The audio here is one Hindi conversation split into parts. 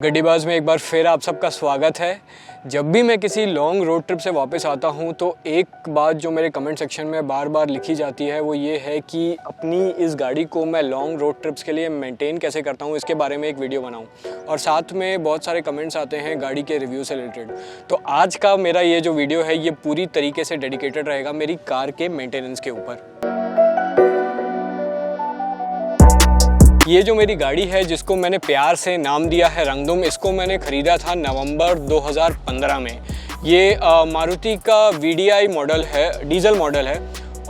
गड्डीबाज में एक बार फिर आप सबका स्वागत है। जब भी मैं किसी लॉन्ग रोड ट्रिप से वापस आता हूं तो एक बात जो मेरे कमेंट सेक्शन में बार बार लिखी जाती है वो ये है कि अपनी इस गाड़ी को मैं लॉन्ग रोड ट्रिप्स के लिए मेंटेन कैसे करता हूं, इसके बारे में एक वीडियो बनाऊं। और साथ में बहुत सारे कमेंट्स आते हैं गाड़ी के रिव्यू से रिलेटेड। तो आज का मेरा ये जो वीडियो है ये पूरी तरीके से डेडिकेटेड रहेगा मेरी कार के मेंटेनेंस के ऊपर। ये जो मेरी गाड़ी है जिसको मैंने प्यार से नाम दिया है रंगदुम, इसको मैंने ख़रीदा था नवंबर 2015 में। ये मारुति का VDI मॉडल है, डीजल मॉडल है।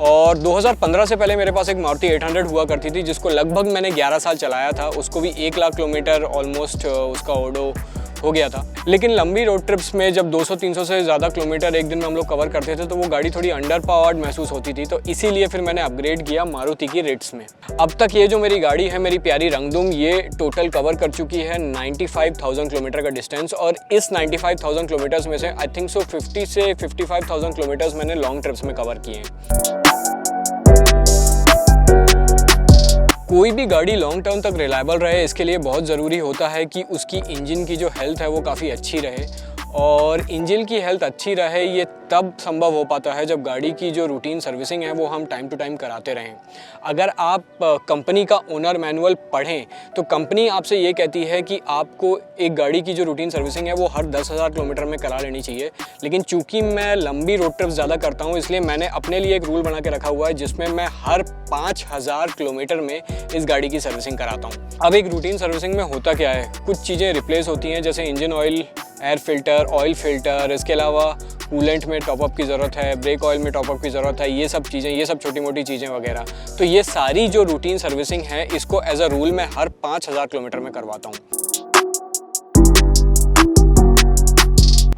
और 2015 से पहले मेरे पास एक मारुति 800 हुआ करती थी जिसको लगभग मैंने 11 साल चलाया था। उसको भी 1 लाख किलोमीटर ऑलमोस्ट उसका ओडो हो गया था। लेकिन लंबी रोड ट्रिप्स में जब 200-300 से ज़्यादा किलोमीटर एक दिन में हम लोग कवर करते थे तो वो गाड़ी थोड़ी अंडर पावर्ड महसूस होती थी। तो इसीलिए फिर मैंने अपग्रेड किया मारुति की रिट्स में। अब तक ये जो मेरी गाड़ी है, मेरी प्यारी रंगदुम, ये टोटल कवर कर चुकी है 95,000 किलोमीटर का डिस्टेंस। और इस 95,000 किलोमीटर्स में से आई थिंक सो 50 से 55,000 किलोमीटर्स मैंने लॉन्ग ट्रिप्स में कवर किए हैं। कोई भी गाड़ी लॉन्ग टर्म तक रिलायबल रहे इसके लिए बहुत ज़रूरी होता है कि उसकी इंजन की जो हेल्थ है वो काफ़ी अच्छी रहे। और इंजन की हेल्थ अच्छी रहे ये तब संभव हो पाता है जब गाड़ी की जो रूटीन सर्विसिंग है वो हम टाइम टू टाइम कराते रहें। अगर आप कंपनी का ओनर मैनुअल पढ़ें तो कंपनी आपसे ये कहती है कि आपको एक गाड़ी की जो रूटीन सर्विसिंग है वो हर 10,000 किलोमीटर में करा लेनी चाहिए। लेकिन चूंकि मैं लंबी रोड ट्रिप्स ज़्यादा करता हूँ इसलिए मैंने अपने लिए एक रूल बना के रखा हुआ है जिसमें मैं हर 5,000 किलोमीटर में इस गाड़ी की सर्विसिंग कराता हूँ। अब एक रूटीन सर्विसिंग में होता क्या है, कुछ चीज़ें रिप्लेस होती हैं जैसे engine oil, air filter, oil filter, इसके अलावा कूलेंट में टॉपअप की ज़रूरत है, ब्रेक ऑयल में टॉपअप की ज़रूरत है, ये सब चीज़ें, ये सब छोटी मोटी चीज़ें वगैरह। तो ये सारी जो रूटीन सर्विसिंग है इसको एज अ रूल मैं हर 5,000 किलोमीटर में करवाता हूँ।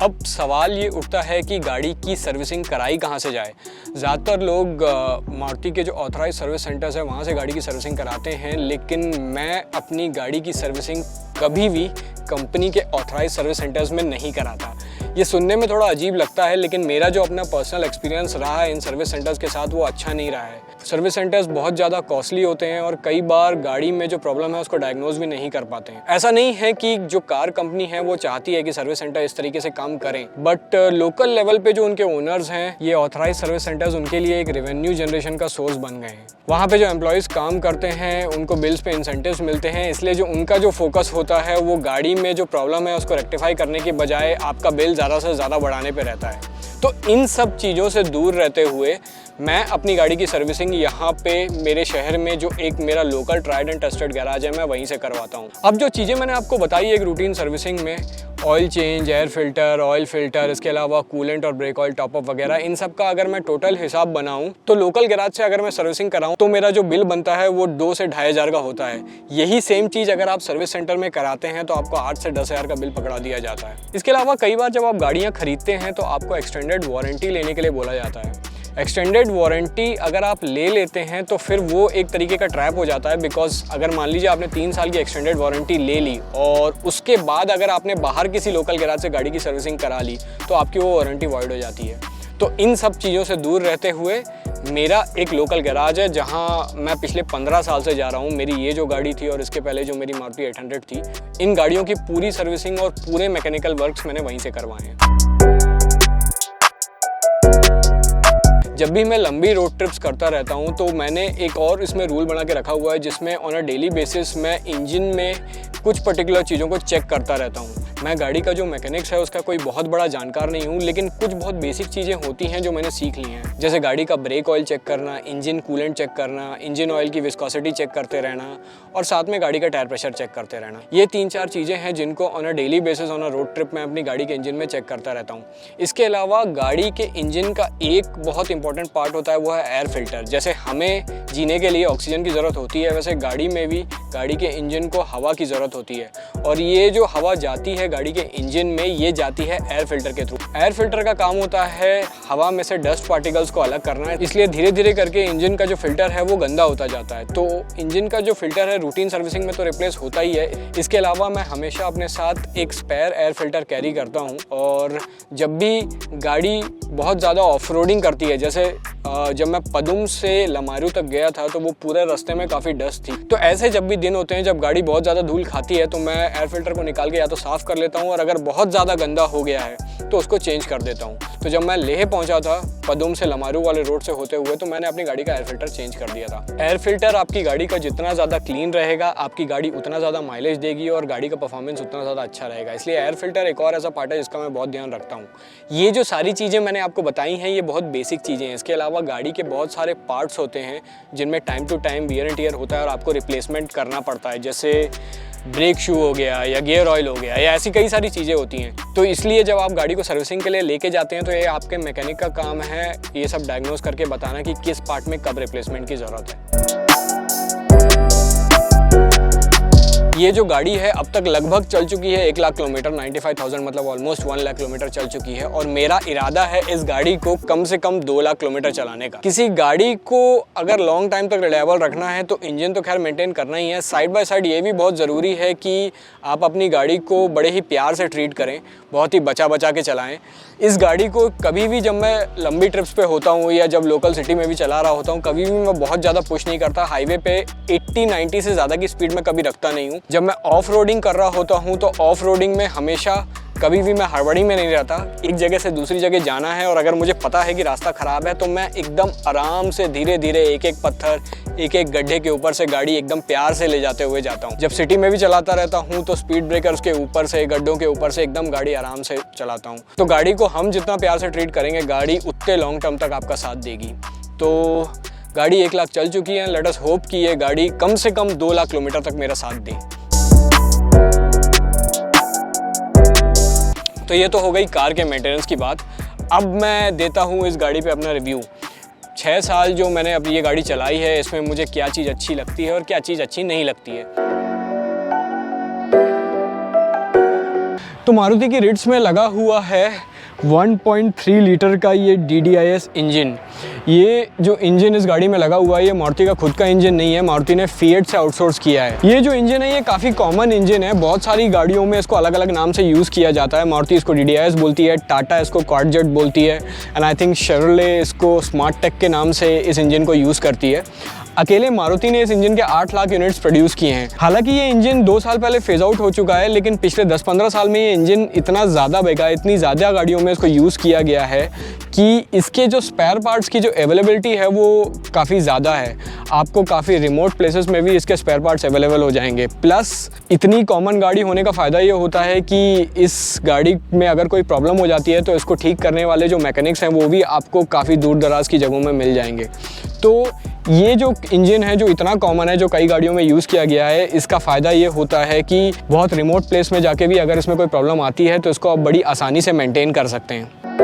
अब सवाल ये उठता है कि गाड़ी की सर्विसिंग कराई कहाँ से जाए। ज़्यादातर लोग मारुति के जो ऑथराइज सर्विस सेंटर्स है वहाँ से गाड़ी की सर्विसिंग कराते हैं, लेकिन मैं अपनी गाड़ी की सर्विसिंग कभी भी कंपनी के ऑथराइज सर्विस सेंटर्स में नहीं कराता। ये सुनने में थोड़ा अजीब लगता है लेकिन मेरा जो अपना पर्सनल एक्सपीरियंस रहा है इन सर्विस सेंटर्स के साथ वो अच्छा नहीं रहा है। सर्विस सेंटर्स बहुत ज़्यादा कॉस्टली होते हैं और कई बार गाड़ी में जो प्रॉब्लम है उसको डायग्नोज भी नहीं कर पाते हैं। ऐसा नहीं है कि जो कार कंपनी है वो चाहती है कि सर्विस सेंटर इस तरीके से काम करें, बट लोकल लेवल पे जो उनके ओनर्स हैं ये ऑथराइज सर्विस सेंटर्स उनके लिए एक रेवेन्यू जनरेशन का सोर्स बन गए हैं। वहाँ पे जो एम्प्लॉयज़ काम करते हैं उनको बिल्स पे इंसेंटिव्स मिलते हैं, इसलिए जो उनका जो फोकस होता है वो गाड़ी में जो प्रॉब्लम है उसको रेक्टिफाई करने के बजाय आपका बिल ज़्यादा से ज़्यादा बढ़ाने पे रहता है। तो इन सब चीज़ों से दूर रहते हुए मैं अपनी गाड़ी की सर्विसिंग यहाँ पे मेरे शहर में जो एक मेरा local tried and tested garage है मैं वहीं से करवाता हूँ। अब जो चीज़ें मैंने आपको बताई एक रूटीन सर्विसिंग में, oil change, air filter, oil filter, इसके अलावा कूलेंट और ब्रेक ऑयल टॉपअप वगैरह, इन सब का अगर मैं टोटल हिसाब बनाऊं तो लोकल गैराज से अगर मैं सर्विसिंग कराऊं तो मेरा जो बिल बनता है वो 2 से 2,500 का होता है। यही सेम चीज़ अगर आप सर्विस सेंटर में कराते हैं तो आपको 8 से 10,000 का बिल पकड़ा दिया जाता है। इसके अलावा कई बार जब आप गाड़ियाँ खरीदते हैं तो आपको एक्सटेंडेड वारंटी लेने के लिए बोला जाता है। एक्सटेंडेड वारंटी अगर आप ले लेते हैं तो फिर वो एक तरीके का ट्रैप हो जाता है, बिकॉज अगर मान लीजिए आपने 3 साल की एक्सटेंडेड वारंटी ले ली और उसके बाद अगर आपने बाहर किसी लोकल गैराज से गाड़ी की सर्विसिंग करा ली तो आपकी वो वारंटी वॉइड हो जाती है। तो इन सब चीज़ों से दूर रहते हुए मेरा एक लोकल गैराज है जहां मैं पिछले 15 साल से जा रहा हूं। मेरी ये जो गाड़ी थी और इसके पहले जो मेरी मारुति 800 थी, इन गाड़ियों की पूरी सर्विसिंग और पूरे मैकेनिकल वर्क्स मैंने वहीं से करवाए हैं। जब भी मैं लंबी रोड ट्रिप्स करता रहता हूं तो मैंने एक और इसमें रूल बना के रखा हुआ है जिसमें ऑन अ डेली बेसिस मैं इंजन में कुछ पर्टिकुलर चीज़ों को चेक करता रहता हूं। मैं गाड़ी का जो मैकेनिक्स है उसका कोई बहुत बड़ा जानकार नहीं हूं, लेकिन कुछ बहुत बेसिक चीज़ें होती हैं जो मैंने सीख ली हैं, जैसे गाड़ी का ब्रेक ऑयल चेक करना, इंजन कूलेंट चेक करना, इंजन ऑयल की विस्कोसिटी चेक करते रहना और साथ में गाड़ी का टायर प्रेशर चेक करते रहना। ये 3-4 चीज़ें हैं जिनको on a daily basis on a road trip में अपनी गाड़ी के इंजन में चेक करता रहता हूँ। इसके अलावा गाड़ी के इंजन का एक बहुत इंपॉर्टेंट पार्ट होता है वो है एयर फिल्टर। जैसे हमें जीने के लिए ऑक्सीजन की ज़रूरत होती है वैसे गाड़ी में भी गाड़ी के इंजन को हवा की ज़रूरत होती है, और ये जो हवा जाती है गाड़ी के इंजन में, ये जाती है एयर फिल्टर के थ्रू। एयर फिल्टर का काम होता है हवा में से डस्ट पार्टिकल्स को अलग करना है, इसलिए धीरे धीरे करके इंजन का जो फिल्टर है वो गंदा होता जाता है। तो इंजन का जो फिल्टर है रूटीन सर्विसिंग में तो रिप्लेस होता ही है। इसके अलावा मैं हमेशा अपने साथ एक स्पेयर एयर फिल्टर कैरी करता हूँ। और जब भी गाड़ी बहुत ज़्यादा ऑफ रोडिंग करती है, जैसे जब मैं पदुम से लमारू तक गया था तो वो पूरे रास्ते में काफ़ी डस्ट थी, तो ऐसे जब भी दिन होते हैं जब गाड़ी बहुत ज़्यादा धूल खाती है तो मैं एयर फिल्टर को निकाल के या तो साफ़ कर लेता हूँ, और अगर बहुत ज़्यादा गंदा हो गया है तो उसको चेंज कर देता हूँ। तो जब मैं लेह पहुँचा था पदुम से लमारू वाले रोड से होते हुए, तो मैंने अपनी गाड़ी का एयर फिल्टर चेंज कर दिया था। एयर फिल्टर आपकी गाड़ी का जितना ज़्यादा क्लीन रहेगा, आपकी गाड़ी उतना ज़्यादा माइलेज देगी और गाड़ी का परफॉर्मेंस उतना ज़्यादा अच्छा रहेगा। इसलिए एयर फिल्टर एक और ऐसा पार्ट है जिसका मैं बहुत ध्यान रखता हूँ। ये जो सारी चीज़ें मैंने आपको बताई हैं ये बहुत बेसिक चीज़ें हैं। इसके अलावा गाड़ी के बहुत सारे पार्ट्स होते हैं जिनमें time to time wear and tear होता है और आपको रिप्लेसमेंट करना पड़ता है, जैसे ब्रेक शू हो गया या गियर ऑयल हो गया या ऐसी कई सारी चीज़ें होती हैं। तो इसलिए जब आप गाड़ी को सर्विसिंग के लिए लेके जाते हैं तो ये आपके मैकेनिक का काम है ये सब डायग्नोस करके बताना कि किस पार्ट में कब रिप्लेसमेंट की ज़रूरत है। ये जो गाड़ी है अब तक लगभग चल चुकी है 1 लाख किलोमीटर, 95,000 मतलब ऑलमोस्ट 1 लाख किलोमीटर चल चुकी है। और मेरा इरादा है इस गाड़ी को कम से कम 2 लाख किलोमीटर चलाने का। किसी गाड़ी को अगर लॉन्ग टाइम तक रिलायबल रखना है तो इंजन तो खैर मेंटेन करना ही है, साइड बाय साइड ये भी बहुत ज़रूरी है कि आप अपनी गाड़ी को बड़े ही प्यार से ट्रीट करें, बहुत ही बचा बचा के चलाएँ। इस गाड़ी को कभी भी जब मैं लंबी ट्रिप्स पे होता हूँ या जब लोकल सिटी में भी चला रहा होता हूँ, कभी भी मैं बहुत ज़्यादा पुश नहीं करता। हाईवे पे 80-90 से ज़्यादा की स्पीड में कभी रखता नहीं हूँ। जब मैं ऑफ रोडिंग कर रहा होता हूँ तो ऑफ रोडिंग में हमेशा कभी भी मैं हड़बड़ी में नहीं रहता। एक जगह से दूसरी जगह जाना है और अगर मुझे पता है कि रास्ता ख़राब है तो मैं एकदम आराम से धीरे धीरे एक एक पत्थर एक एक गड्ढे के ऊपर से गाड़ी एकदम प्यार से ले जाते हुए जाता हूँ। जब सिटी में भी चलाता रहता हूँ तो स्पीड ब्रेकर्स के ऊपर से, गड्ढों के ऊपर से एकदम गाड़ी आराम से चलाता हूँ। तो गाड़ी को हम जितना प्यार से ट्रीट करेंगे गाड़ी उतने लॉन्ग टर्म तक आपका साथ देगी। तो गाड़ी 1 लाख चल चुकी है, लेट अस होप कि ये गाड़ी कम से कम 2 लाख किलोमीटर तक मेरा साथ दे। तो ये तो हो गई कार के मेंटेनेंस की बात। अब मैं देता हूँ इस गाड़ी पे अपना रिव्यू। 6 साल जो मैंने अब ये गाड़ी चलाई है इसमें मुझे क्या चीज़ अच्छी लगती है और क्या चीज़ अच्छी नहीं लगती है। तो मारुति की रिट्स में लगा हुआ है 1.3 लीटर का ये DDIS इंजन। ये जो इंजन इस गाड़ी में लगा हुआ है ये मारुति का खुद का इंजन नहीं है, मारुति ने फिएट से आउटसोर्स किया है। ये जो इंजन है ये काफ़ी कॉमन इंजन है, बहुत सारी गाड़ियों में इसको अलग अलग नाम से यूज़ किया जाता है। मारुति इसको DDIS बोलती है, टाटा इसको क्वाडजेट बोलती है एंड आई थिंक शेवरले इसको स्मार्ट टेक के नाम से इस इंजन को यूज़ करती है। अकेले मारुति ने इस इंजन के 8 लाख यूनिट्स प्रोड्यूस किए हैं। हालांकि ये इंजन 2 साल पहले फेज आउट हो चुका है, लेकिन पिछले 10-15 साल में ये इंजन इतना ज़्यादा बिका, इतनी ज़्यादा गाड़ियों में इसको यूज़ किया गया है कि इसके जो स्पेयर पार्ट्स की जो अवेलेबिलिटी है वो काफ़ी ज़्यादा है। आपको काफ़ी रिमोट प्लेसेस में भी इसके स्पेयर पार्ट्स अवेलेबल हो जाएंगे। प्लस इतनी कॉमन गाड़ी होने का फ़ायदा ये होता है कि इस गाड़ी में अगर कोई प्रॉब्लम हो जाती है तो इसको ठीक करने वाले जो मैकेनिक्स हैं वो भी आपको काफ़ी दूर दराज की जगहों में मिल जाएंगे। तो ये जो इंजन है जो इतना कॉमन है, जो कई गाड़ियों में यूज़ किया गया है, इसका फ़ायदा ये होता है कि बहुत रिमोट प्लेस में जाके भी अगर इसमें कोई प्रॉब्लम आती है तो इसको आप बड़ी आसानी से मेंटेन कर सकते हैं।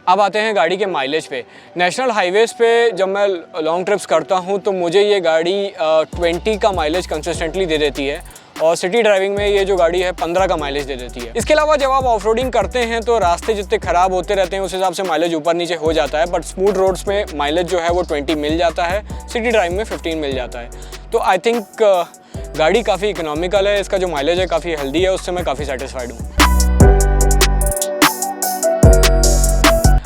अब आते हैं गाड़ी के माइलेज पे। नेशनल हाईवेज़ पे जब मैं लॉन्ग ट्रिप्स करता हूँ तो मुझे ये गाड़ी 20 का माइलेज कंसिस्टेंटली दे देती है और सिटी ड्राइविंग में ये जो गाड़ी है 15 का माइलेज दे देती है। इसके अलावा जब आप ऑफ रोडिंग करते हैं तो रास्ते जितने ख़राब होते रहते हैं उस हिसाब से माइलेज ऊपर नीचे हो जाता है, बट स्मूथ रोड्स में माइलेज जो है वो 20 मिल जाता है, सिटी ड्राइविंग में 15 मिल जाता है। तो आई थिंक गाड़ी काफ़ी इकोनॉमिकल है, इसका जो माइलेज है काफ़ी हेल्दी है, उससे मैं काफ़ी सेटिस्फाइड हूँ।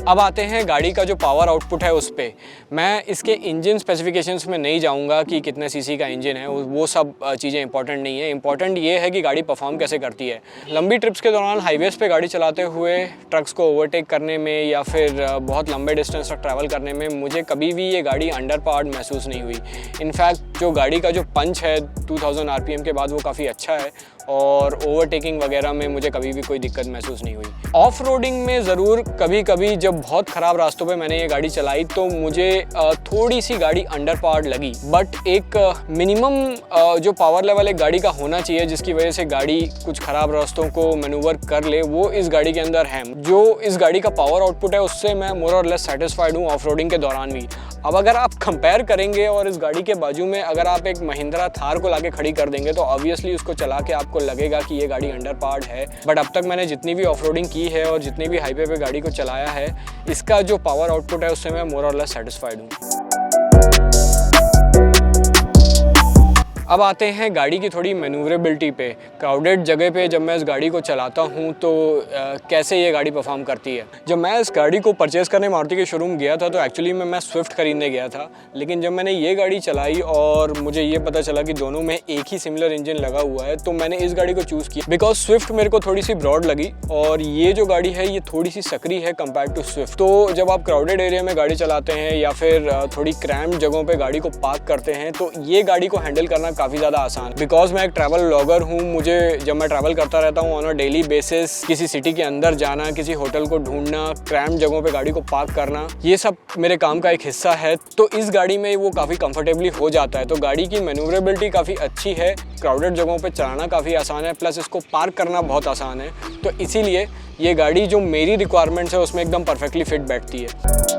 अब आते हैं गाड़ी का जो पावर आउटपुट है उस पर। मैं इसके इंजन स्पेसिफिकेशंस में नहीं जाऊंगा कि कितने सीसी का इंजन है, वो सब चीज़ें इंपॉर्टेंट नहीं है। इंपॉर्टेंट ये है कि गाड़ी परफॉर्म कैसे करती है। लंबी ट्रिप्स के दौरान हाईवेज़ पे गाड़ी चलाते हुए ट्रक्स को ओवरटेक करने में या फिर बहुत लंबे डिस्टेंस तक ट्रैवल करने में मुझे कभी भी ये गाड़ी अंडर पावर्ड महसूस नहीं हुई। इनफैक्ट जो गाड़ी का जो पंच है 2000 RPM के बाद वो काफ़ी अच्छा है और ओवरटेकिंग वगैरह में मुझे कभी भी कोई दिक्कत महसूस नहीं हुई। ऑफ रोडिंग में ज़रूर कभी कभी जब बहुत ख़राब रास्तों पे मैंने ये गाड़ी चलाई तो मुझे थोड़ी सी गाड़ी अंडर पावर्ड लगी, बट एक मिनिमम जो पावर लेवल एक गाड़ी का होना चाहिए जिसकी वजह से गाड़ी कुछ ख़राब रास्तों को मैनूवर कर ले, वो इस गाड़ी के अंदर है। जो इस गाड़ी का पावर आउटपुट है उससे मैं मोर और लेस सेटिस्फाइड हूँ ऑफ रोडिंग के दौरान भी। अब अगर आप कंपेयर करेंगे और इस गाड़ी के बाजू में अगर आप एक महिंद्रा थार को लाके खड़ी कर देंगे तो ऑब्वियसली उसको चला के आपको लगेगा कि ये गाड़ी अंडर पावर्ड है। बट अब तक मैंने जितनी भी ऑफ-रोडिंग की है और जितनी भी हाईवे पे गाड़ी को चलाया है, इसका जो पावर आउटपुट है उससे मैं मोर और लेस सेटिस्फाइड हूँ। अब आते हैं गाड़ी की थोड़ी मैन्यूवरेबिलिटी पे। क्राउडेड जगह पे जब मैं इस गाड़ी को चलाता हूँ तो कैसे ये गाड़ी परफॉर्म करती है। जब मैं इस गाड़ी को परचेज़ करने मारुति के शोरूम गया था तो एक्चुअली मैं स्विफ्ट खरीदने गया था, लेकिन जब मैंने ये गाड़ी चलाई और मुझे ये पता चला कि दोनों में एक ही सिमिलर इंजन लगा हुआ है तो मैंने इस गाड़ी को चूज़ किया। बिकॉज स्विफ्ट मेरे को थोड़ी सी ब्रॉड लगी और ये जो गाड़ी है ये थोड़ी सी सकरी है कंपेयर टू स्विफ्ट। तो जब आप क्राउडेड एरिया में गाड़ी चलाते हैं या फिर थोड़ी क्रैम्ड जगहों पर गाड़ी को पार्क करते हैं तो ये गाड़ी को हैंडल करना काफ़ी ज़्यादा आसान। बिकॉज मैं एक ट्रैवल व्लॉगर हूँ, मुझे जब मैं ट्रैवल करता रहता हूँ ऑन अ डेली बेसिस, किसी सिटी के अंदर जाना, किसी होटल को ढूंढना, क्रैम्ड जगहों पे गाड़ी को पार्क करना, ये सब मेरे काम का एक हिस्सा है। तो इस गाड़ी में वो काफ़ी कंफर्टेबली हो जाता है। तो गाड़ी की मैन्यूवरेबिलिटी काफ़ी अच्छी है, क्राउडेड जगहों पे चलाना काफ़ी आसान है, प्लस इसको पार्क करना बहुत आसान है। तो इसीलिए ये गाड़ी जो मेरी रिक्वायरमेंट्स है उसमें एकदम परफेक्टली फिट बैठती है।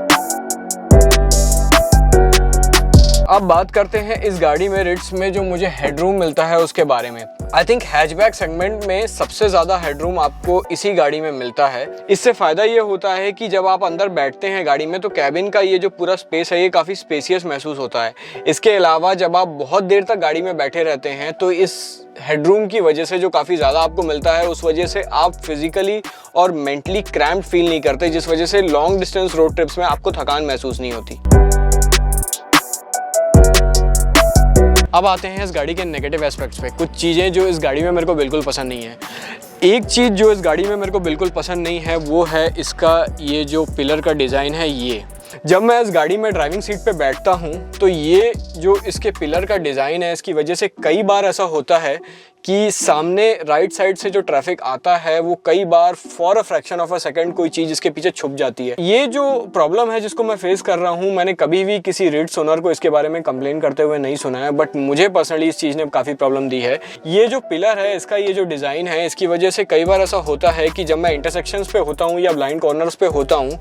अब बात करते हैं इस गाड़ी में रिट्स में जो मुझे हेडरूम मिलता है उसके बारे में। आई थिंक हैचबैक सेगमेंट में सबसे ज़्यादा हेडरूम आपको इसी गाड़ी में मिलता है। इससे फ़ायदा ये होता है कि जब आप अंदर बैठते हैं गाड़ी में तो कैबिन का ये जो पूरा स्पेस है ये काफ़ी स्पेसियस महसूस होता है। इसके अलावा जब आप बहुत देर तक गाड़ी में बैठे रहते हैं तो इस हेडरूम की वजह से जो काफ़ी ज़्यादा आपको मिलता है उस वजह से आप फिजिकली और मेंटली क्रैम्प्ड फील नहीं करते, जिस वजह से लॉन्ग डिस्टेंस रोड ट्रिप्स में आपको थकान महसूस नहीं होती। अब आते हैं इस गाड़ी के नेगेटिव एस्पेक्ट्स पे। कुछ चीज़ें जो इस गाड़ी में मेरे को बिल्कुल पसंद नहीं है। एक चीज़ जो इस गाड़ी में मेरे को बिल्कुल पसंद नहीं है वो है इसका ये जो पिलर का डिज़ाइन है। ये जब मैं इस गाड़ी में ड्राइविंग सीट पे बैठता हूँ तो ये जो इसके पिलर का डिज़ाइन है इसकी वजह से कई बार ऐसा होता है कि सामने राइट साइड से जो ट्रैफिक आता है वो कई बार for a fraction of a second कोई चीज़ इसके पीछे छुप जाती है। ये जो प्रॉब्लम है जिसको मैं फेस कर रहा हूँ, मैंने कभी भी किसी रिट्स ओनर को इसके बारे में कंप्लेन करते हुए नहीं सुना है, बट मुझे पर्सनली इस चीज़ ने काफ़ी प्रॉब्लम दी है। ये जो पिलर है इसका ये जो डिज़ाइन है इसकी वजह से कई बार ऐसा होता है कि जब मैं इंटरसेक्शंस पे होता हूँ या ब्लाइंड कॉर्नर्स पे होता हूँ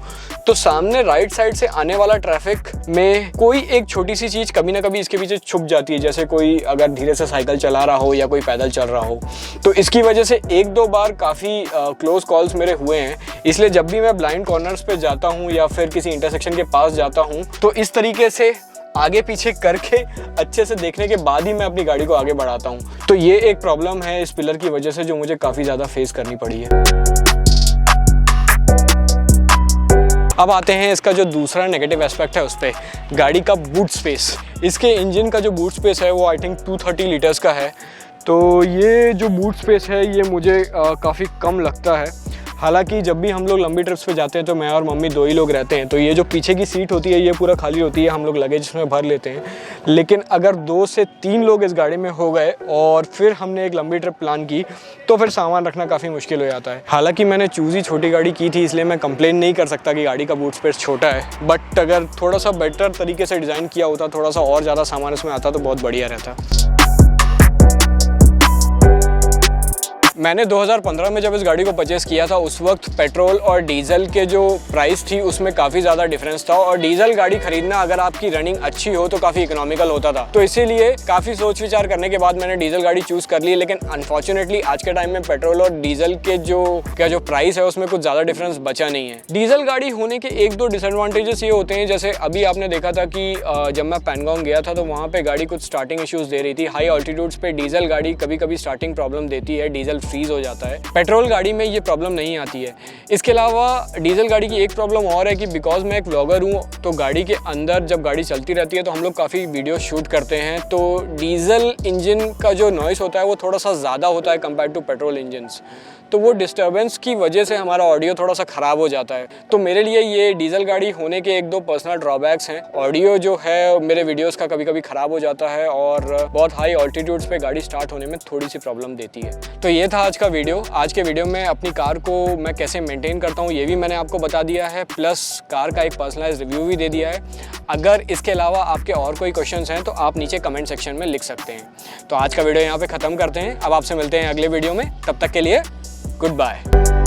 तो सामने राइट साइड से आने वाला ट्रैफिक में कोई एक छोटी सी चीज़ कभी ना कभी इसके पीछे छुप जाती है, जैसे कोई अगर धीरे से साइकिल चला रहा हो या कोई पैदल चल रहा हो। तो इसकी वजह से एक दो बार काफ़ी क्लोज कॉल्स मेरे हुए हैं। इसलिए जब भी मैं ब्लाइंड कॉर्नर्स पे जाता हूँ या फिर किसी इंटरसेक्शन के पास जाता हूँ तो इस तरीके से आगे पीछे करके अच्छे से देखने के बाद ही मैं अपनी गाड़ी को आगे बढ़ाता हूँ। तो ये एक प्रॉब्लम है इस पिलर की वजह से जो मुझे काफ़ी ज़्यादा फेस करनी पड़ी है। अब आते हैं इसका जो दूसरा नेगेटिव एस्पेक्ट है उस पर, गाड़ी का बूट स्पेस। इसके इंजन का जो बूट स्पेस है वो आई थिंक 230 लीटर्स का है। तो ये जो बूट स्पेस है ये मुझे काफ़ी कम लगता है। हालांकि जब भी हम लोग लंबी ट्रिप्स पे जाते हैं तो मैं और मम्मी दो ही लोग रहते हैं, तो ये जो पीछे की सीट होती है ये पूरा खाली होती है, हम लोग लगेज इसमें भर लेते हैं। लेकिन अगर 2 से 3 लोग इस गाड़ी में हो गए और फिर हमने एक लंबी ट्रिप प्लान की तो फिर सामान रखना काफ़ी मुश्किल हो जाता है। हालांकि मैंने चूज़ ही छोटी गाड़ी की थी इसलिए मैं कंप्लेन नहीं कर सकता कि गाड़ी का बूट स्पेस छोटा है, बट अगर थोड़ा सा बेटर तरीके से डिज़ाइन किया होता, थोड़ा सा और ज़्यादा सामान इसमें आता तो बहुत बढ़िया रहता। मैंने 2015 में जब इस गाड़ी को परचेज़ किया था उस वक्त पेट्रोल और डीजल के जो प्राइस थी उसमें काफ़ी ज़्यादा डिफरेंस था, और डीजल गाड़ी खरीदना अगर आपकी रनिंग अच्छी हो तो काफ़ी इकोनॉमिकल होता था। तो इसीलिए काफ़ी सोच विचार करने के बाद मैंने डीजल गाड़ी चूज़ कर ली। लेकिन अनफॉर्चुनेटली आज के टाइम में पेट्रोल और डीजल के जो प्राइस है उसमें कुछ ज़्यादा डिफरेंस बचा नहीं है। डीजल गाड़ी होने के 1-2 डिसएडवांटेजेस ये होते हैं, जैसे अभी आपने देखा था कि जब मैं पैनगोंग गया था तो वहाँ पर गाड़ी कुछ स्टार्टिंग इशूज़ दे रही थी। हाई ऑल्टीट्यूड्स पर डीजल गाड़ी कभी कभी स्टार्टिंग प्रॉब्लम देती है, डीजल फ्रीज हो जाता है। पेट्रोल गाड़ी में ये प्रॉब्लम नहीं आती है। इसके अलावा डीजल गाड़ी की एक प्रॉब्लम और है कि बिकॉज मैं एक व्लॉगर हूँ तो गाड़ी के अंदर जब गाड़ी चलती रहती है तो हम लोग काफ़ी वीडियो शूट करते हैं, तो डीजल इंजन का जो नॉइस होता है वो थोड़ा सा ज़्यादा होता है कंपेयर टू पेट्रोल इंजन्स। तो वो डिस्टर्बेंस की वजह से हमारा ऑडियो थोड़ा सा ख़राब हो जाता है। तो मेरे लिए ये डीजल गाड़ी होने के 1-2 पर्सनल ड्रॉबैक्स हैं। ऑडियो जो है मेरे वीडियोस का कभी कभी ख़राब हो जाता है और बहुत हाई ऑल्टीट्यूड्स पे गाड़ी स्टार्ट होने में थोड़ी सी प्रॉब्लम देती है। तो ये था आज का वीडियो। आज के वीडियो में अपनी कार को मैं कैसे मेंटेन करता हूँ ये भी मैंने आपको बता दिया है, प्लस कार का एक पर्सनलाइज रिव्यू भी दे दिया है। अगर इसके अलावा आपके और कोई क्वेश्चंस हैं तो आप नीचे कमेंट सेक्शन में लिख सकते हैं। तो आज का वीडियो यहाँ पे ख़त्म करते हैं। अब आपसे मिलते हैं अगले वीडियो में, तब तक के लिए गुड बाय।